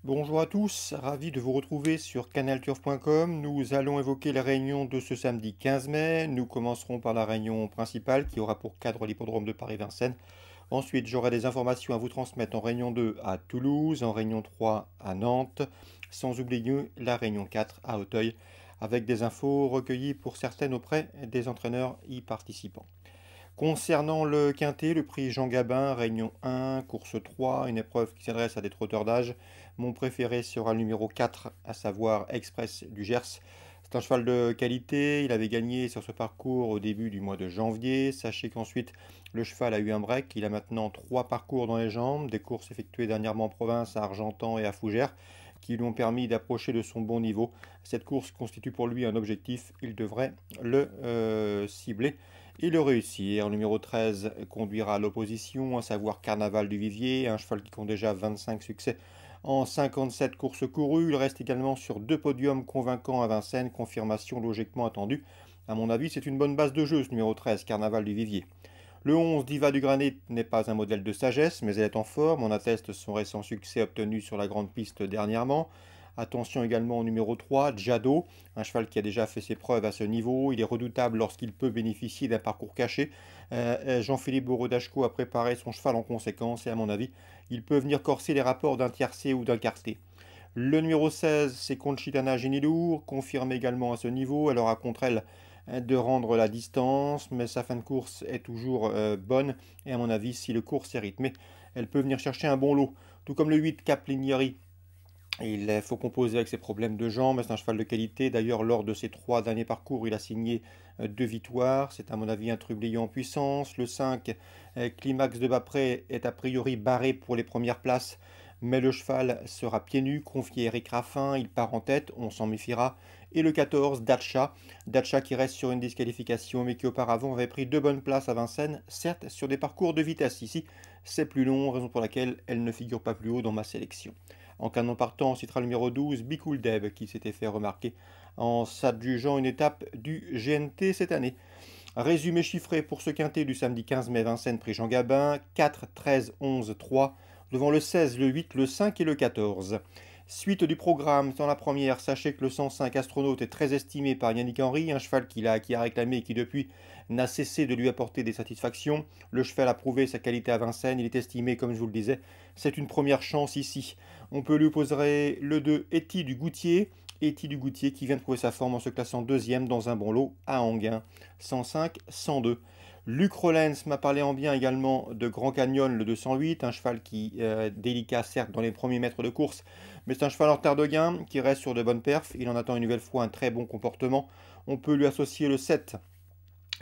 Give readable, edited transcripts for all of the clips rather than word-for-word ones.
Bonjour à tous, ravi de vous retrouver sur canalturf.com. Nous allons évoquer la réunion de ce samedi 15 mai. Nous commencerons par la réunion principale qui aura pour cadre l'hippodrome de Paris-Vincennes. Ensuite, j'aurai des informations à vous transmettre en réunion 2 à Toulouse, en réunion 3 à Nantes, sans oublier la réunion 4 à Auteuil, avec des infos recueillies pour certaines auprès des entraîneurs y participants. Concernant le quintet, le prix Jean Gabin, Réunion 1, course 3, une épreuve qui s'adresse à des trotteurs d'âge. Mon préféré sera le numéro 4, à savoir Express du Gers. C'est un cheval de qualité, il avait gagné sur ce parcours au début du mois de janvier. Sachez qu'ensuite, le cheval a eu un break, il a maintenant 3 parcours dans les jambes, des courses effectuées dernièrement en province à Argentan et à Fougères, qui lui ont permis d'approcher de son bon niveau. Cette course constitue pour lui un objectif, il devrait le cibler et le réussir. Le numéro 13 conduira à l'opposition, à savoir Carnaval du Vivier, un cheval qui compte déjà 25 succès en 57 courses courues. Il reste également sur 2 podiums convaincants à Vincennes, confirmation logiquement attendue. À mon avis, c'est une bonne base de jeu ce numéro 13, Carnaval du Vivier. Le 11, Diva du Granit, n'est pas un modèle de sagesse, mais elle est en forme. On atteste son récent succès obtenu sur la grande piste dernièrement. Attention également au numéro 3, Jado, un cheval qui a déjà fait ses preuves à ce niveau. Il est redoutable lorsqu'il peut bénéficier d'un parcours caché. Jean-Philippe Borodachko a préparé son cheval en conséquence et à mon avis, il peut venir corser les rapports d'un tiercé ou d'un quarté. Le numéro 16, c'est Conchitana Genilour, confirme également à ce niveau. Elle aura contre elle de rendre la distance, mais sa fin de course est toujours bonne. Et à mon avis, si le course est rythmé, elle peut venir chercher un bon lot. Tout comme le 8, Cap Lignery. Il faut composer avec ses problèmes de jambes, c'est un cheval de qualité. D'ailleurs, lors de ses 3 derniers parcours, il a signé 2 victoires. C'est à mon avis un trublion en puissance. Le 5, Climax de Bapré, est a priori barré pour les premières places. Mais le cheval sera pieds nus, confié à Eric Raffin, il part en tête, on s'en méfiera. Et le 14, Dacha. Dacha qui reste sur une disqualification, mais qui auparavant avait pris 2 bonnes places à Vincennes, certes sur des parcours de vitesse. Ici, c'est plus long, raison pour laquelle elle ne figure pas plus haut dans ma sélection. En canon partant, on citera le numéro 12, Bicool Deb, qui s'était fait remarquer en s'adjugeant une étape du GNT cette année. Résumé chiffré pour ce quintet du samedi 15 mai, Vincennes prix Jean Gabin, 4, 13, 11, 3, devant le 16, le 8, le 5 et le 14. Suite du programme, dans la première, sachez que le 105 astronaute est très estimé par Yannick Henry, un cheval qui a réclamé et qui depuis n'a cessé de lui apporter des satisfactions. Le cheval a prouvé sa qualité à Vincennes, il est estimé, comme je vous le disais, c'est une première chance ici. On peut lui opposer le 2, Eti du Goutier, qui vient de trouver sa forme en se classant deuxième dans un bon lot à Anguin, 105, 102. Luc Rollens m'a parlé en bien également de Grand Canyon, le 208, un cheval qui est délicat certes dans les premiers mètres de course, mais c'est un cheval en terre de gain qui reste sur de bonnes perfs. Il en attend une nouvelle fois un très bon comportement. On peut lui associer le 7,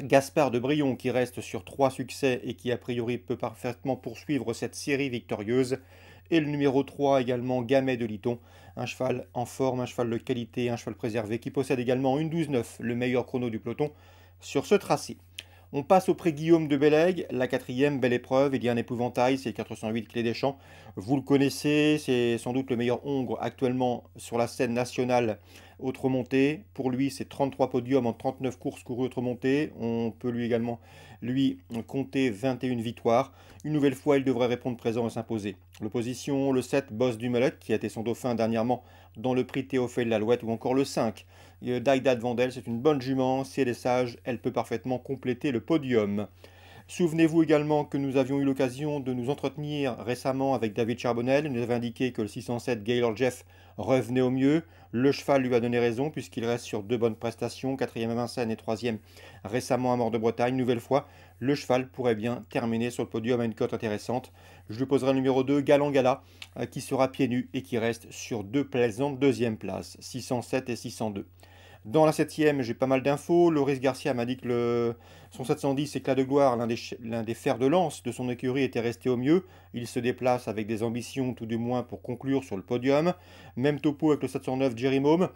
Gaspard de Brion, qui reste sur 3 succès et qui a priori peut parfaitement poursuivre cette série victorieuse. Et le numéro 3 également, Gamet de Liton, un cheval en forme, un cheval de qualité, un cheval préservé qui possède également une 12-9, le meilleur chrono du peloton sur ce tracé. On passe au prix Guillaume de Bellègue, la quatrième belle épreuve. Il y a un épouvantail, c'est le 408 Clé des Champs. Vous le connaissez, c'est sans doute le meilleur hongre actuellement sur la scène nationale autre montée. Pour lui, c'est 33 podiums en 39 courses courues autre montée. On peut lui également lui compter 21 victoires. Une nouvelle fois, il devrait répondre présent et s'imposer. L'opposition, le 7, Boss du Mollet, qui a été son dauphin dernièrement dans le prix Théophile Lalouette, ou encore le 5, Daïda de Vandel, c'est une bonne jument. Si elle est sage, elle peut parfaitement compléter le podium. Souvenez-vous également que nous avions eu l'occasion de nous entretenir récemment avec David Charbonnel. Il nous avait indiqué que le 607 Gaylord Jeff revenait au mieux. Le cheval lui a donné raison puisqu'il reste sur 2 bonnes prestations, 4e à Vincennes et 3e récemment à Mort de Bretagne. Nouvelle fois, le cheval pourrait bien terminer sur le podium à une cote intéressante. Je lui poserai le numéro 2, Galant Gala, qui sera pieds nus et qui reste sur 2 plaisantes 2e place, 607 et 602. Dans la 7e, j'ai pas mal d'infos. Loris Garcia m'a dit que son 710 éclat de gloire, l'un des fers de lance de son écurie, était resté au mieux. Il se déplace avec des ambitions, tout du moins pour conclure sur le podium. Même topo avec le 709 Jerry Môme.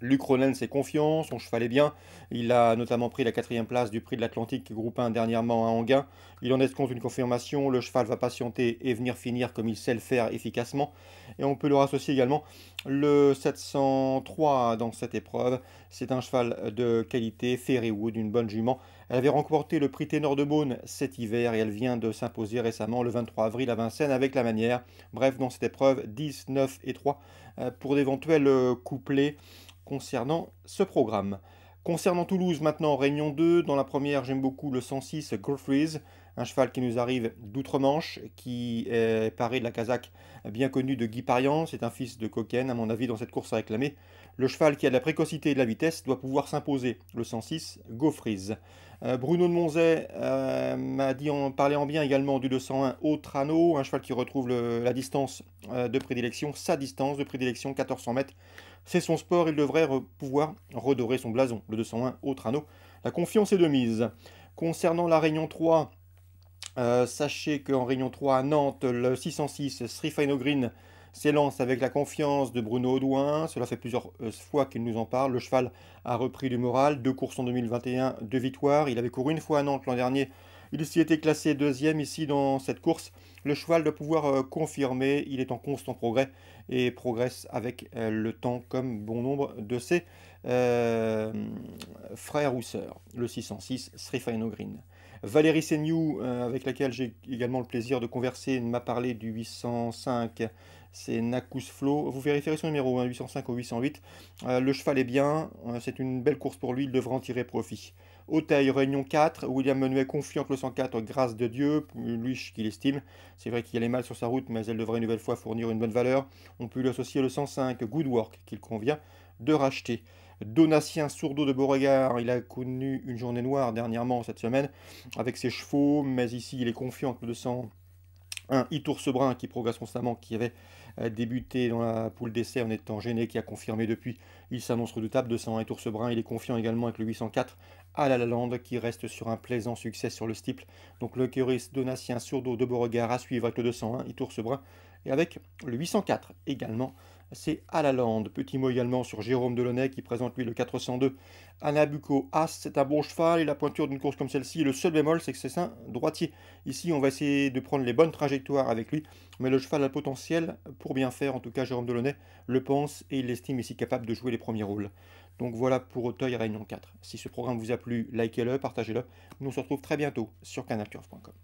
Luc Ronen, c'est confiant, son cheval est bien. Il a notamment pris la quatrième place du prix de l'Atlantique Groupe 1 dernièrement à Anguin. Il en escompte une confirmation. Le cheval va patienter et venir finir comme il sait le faire efficacement. Et on peut leur associer également le 703 dans cette épreuve. C'est un cheval de qualité, Fairywood, une bonne jument. Elle avait remporté le prix Ténor de Beaune cet hiver et elle vient de s'imposer récemment le 23 avril à Vincennes avec la manière. Bref, dans cette épreuve, 10, 9 et 3 pour d'éventuels couplets concernant ce programme. Concernant Toulouse, maintenant, Réunion 2. Dans la première, j'aime beaucoup le 106 Girlfreeze, un cheval qui nous arrive d'outre-Manche, qui est paré de la Kazakh bien connue de Guy Parian. C'est un fils de Coquen, à mon avis, dans cette course à réclamer. Le cheval qui a de la précocité et de la vitesse doit pouvoir s'imposer. Le 106 Go Freeze. Bruno de Monzet m'a dit parlé en bien également du 201 Autrano, un cheval qui retrouve la distance de prédilection, sa distance de prédilection, 1400 mètres. C'est son sport, il devrait pouvoir redorer son blason, le 201 Autrano. La confiance est de mise. Concernant la Réunion 3, sachez qu'en Réunion 3 à Nantes, le 606 Srifino Green s'élance avec la confiance de Bruno Audouin. Cela fait plusieurs fois qu'il nous en parle. Le cheval a repris du moral. 2 courses en 2021, 2 victoires. Il avait couru une fois à Nantes l'an dernier. Il s'y était classé deuxième ici dans cette course. Le cheval doit pouvoir confirmer. Il est en constant progrès et progresse avec le temps comme bon nombre de ses euh, frères ou sœurs. Le 606 Srifino Green. Valérie Seignou, avec laquelle j'ai également le plaisir de converser, m'a parlé du 805. C'est Nakus Flo. Vous vérifierez son numéro, 805 au 808. Le cheval est bien. C'est une belle course pour lui. Il devrait en tirer profit. Auteuil, Réunion 4. William Menuet confiant que le 104, grâce de Dieu, lui qu'il estime. C'est vrai qu'il y a les mâles sur sa route, mais elle devrait une nouvelle fois fournir une bonne valeur. On peut lui associer le 105, Good Work, qu'il convient de racheter. Donatien Sourdeau de Beauregard, il a connu une journée noire dernièrement cette semaine avec ses chevaux, mais ici il est confiant que le 201 Itour Sebrun qui progresse constamment, qui avait débuté dans la poule d'essai en étant gêné, qui a confirmé depuis, il s'annonce redoutable. 201 Itour Sebrun, il est confiant également avec le 804 à la Lalande qui reste sur un plaisant succès sur le steeple. Donc le choriste Donatien Sourdeau de Beauregard à suivre avec le 201 Itour Sebrun et avec le 804 également. C'est à la Lande. Petit mot également sur Jérôme Delaunay qui présente lui le 402 à Nabucco As. C'est un bon cheval et la pointure d'une course comme celle-ci. Le seul bémol, c'est que c'est un droitier. Ici, on va essayer de prendre les bonnes trajectoires avec lui. Mais le cheval a le potentiel pour bien faire. En tout cas, Jérôme Delaunay le pense et il l'estime ici capable de jouer les premiers rôles. Donc voilà pour Auteuil Réunion 4. Si ce programme vous a plu, likez-le, partagez-le. Nous on se retrouve très bientôt sur canalturf.com.